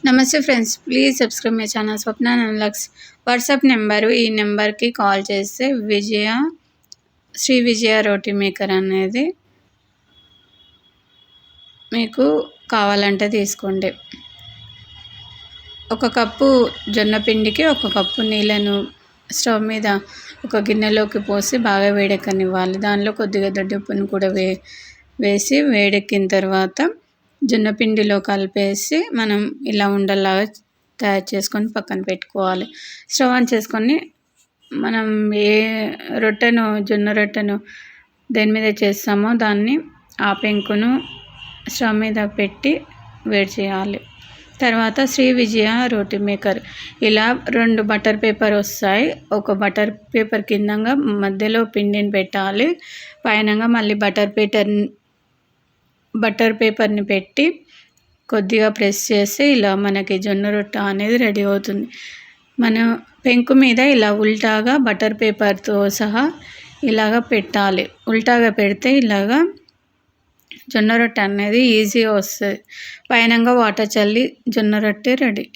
నమస్తే friends, please subscribe my channel Swapna నన్లక్స్. WhatsApp number, ఈ నెంబర్కి కాల్ చేస్తే శ్రీ విజయ రోటీ మేకర్ అనేది మీకు కావాలంటే తీసుకోండి. 1 కప్పు జొన్న పిండికి 1 కప్పు నీళ్ళను స్టవ్ మీద ఒక గిన్నెలోకి పోసి బాగా వేడెక్కనివ్వాలి. దానిలో కొద్దిగా దొడ్డుప్పును కూడా వేసి వేడెక్కిన తర్వాత జొన్న పిండిలో కలిపేసి మనం ఇలా ఉండల్లాగా తయారు చేసుకొని పక్కన పెట్టుకోవాలి. స్టవ్ ఆన్ చేసుకొని మనం ఏ జొన్న రొట్టెను దేని మీద చేస్తామో దాన్ని ఆ పెంకును స్టవ్ మీద పెట్టి వేడి చేయాలి. తర్వాత శ్రీ విజయ రోటీ మేకర్ ఇలా 2 బటర్ పేపర్ వస్తాయి. ఒక బటర్ పేపర్ కిందంగా మధ్యలో పిండిని పెట్టాలి. పైనంగా మళ్ళీ బటర్ పేపర్ని పెట్టి కొద్దిగా ప్రెస్ చేస్తే ఇలా మనకి జొన్న రొట్టె అనేది రెడీ అవుతుంది. మనం పెంకు మీద ఇలా ఉల్టాగా బటర్ పేపర్తో సహా ఇలాగ పెట్టాలి. ఉల్టాగా పెడితే ఇలాగా జొన్న రొట్టె అనేది ఈజీగా వస్తుంది. పైనంగా వాటర్ చల్లి జొన్న రొట్టె రెడీ.